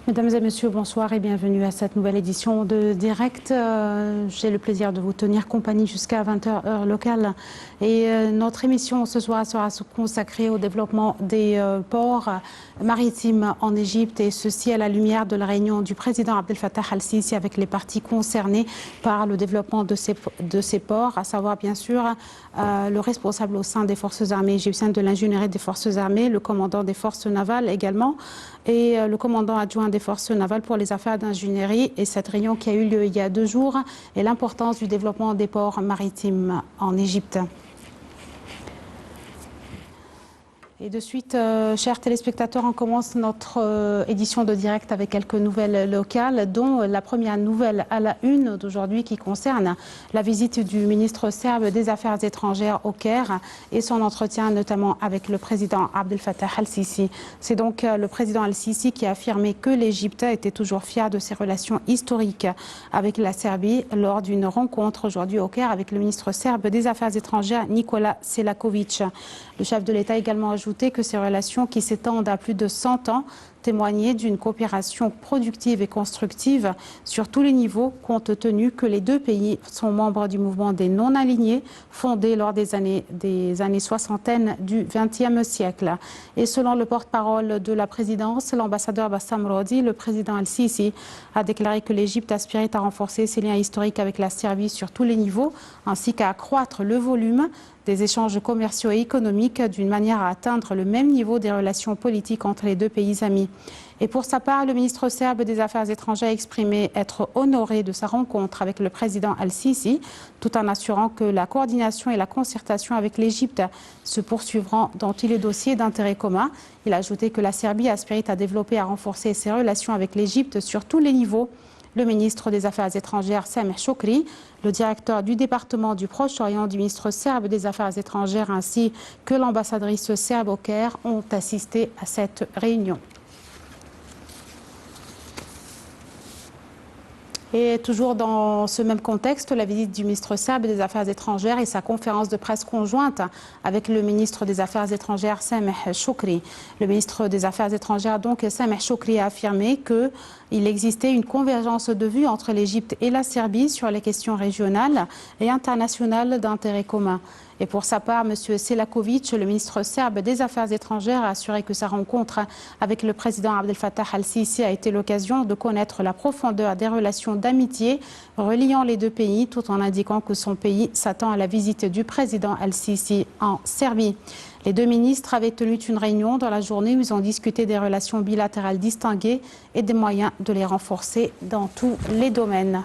Mesdames et messieurs, bonsoir et bienvenue à cette nouvelle édition de Direct. J'ai le plaisir de vous tenir compagnie jusqu'à 20h heure locale. Et notre émission ce soir sera consacrée au développement des ports maritimes en Égypte, et ceci à la lumière de la réunion du président Abdel Fattah al-Sisi avec les parties concernées par le développement de ces ports, à savoir bien sûr le responsable au sein des forces armées égyptiennes de l'ingénierie des forces armées, le commandant des forces navales également, et le commandant adjoint des forces navales pour les affaires d'ingénierie. Et cette réunion qui a eu lieu il y a 2 jours, et l'importance du développement des ports maritimes en Égypte. Et de suite, chers téléspectateurs, on commence notre édition de Direct avec quelques nouvelles locales, dont la première nouvelle à la une d'aujourd'hui qui concerne la visite du ministre serbe des Affaires étrangères au Caire et son entretien notamment avec le président Abdel Fattah al-Sisi. C'est donc le président al-Sisi qui a affirmé que l'Égypte était toujours fière de ses relations historiques avec la Serbie lors d'une rencontre aujourd'hui au Caire avec le ministre serbe des Affaires étrangères Nikola Selakovic. Le chef de l'État a également ajouté que ces relations qui s'étendent à plus de 100 ans témoignaient d'une coopération productive et constructive sur tous les niveaux, compte tenu que les deux pays sont membres du mouvement des non-alignés fondé lors des années soixantaine du XXe siècle. Et selon le porte-parole de la présidence, l'ambassadeur Bassam Rodi, le président al-Sisi a déclaré que l'Égypte aspirait à renforcer ses liens historiques avec la Serbie sur tous les niveaux, ainsi qu'à accroître le volume des échanges commerciaux et économiques d'une manière à atteindre le même niveau des relations politiques entre les deux pays amis. Et pour sa part, le ministre serbe des Affaires étrangères a exprimé être honoré de sa rencontre avec le président al-Sisi, tout en assurant que la coordination et la concertation avec l'Égypte se poursuivront dans tous les dossiers d'intérêt commun. Il a ajouté que la Serbie aspirait à développer et à renforcer ses relations avec l'Égypte sur tous les niveaux. Le ministre des Affaires étrangères, Sameh Shoukry, le directeur du département du Proche-Orient du ministre serbe des Affaires étrangères ainsi que l'ambassadrice serbe au Caire ont assisté à cette réunion. Et toujours dans ce même contexte, la visite du ministre serbe des Affaires étrangères et sa conférence de presse conjointe avec le ministre des Affaires étrangères, Sameh Shoukry. Le ministre des Affaires étrangères, donc Sameh Shoukry, a affirmé qu'il existait une convergence de vues entre l'Égypte et la Serbie sur les questions régionales et internationales d'intérêt commun. Et pour sa part, M. Selakovic, le ministre serbe des Affaires étrangères, a assuré que sa rencontre avec le président Abdel Fattah al-Sisi a été l'occasion de connaître la profondeur des relations d'amitié reliant les deux pays, tout en indiquant que son pays s'attend à la visite du président al-Sisi en Serbie. Les deux ministres avaient tenu une réunion dans la journée où ils ont discuté des relations bilatérales distinguées et des moyens de les renforcer dans tous les domaines.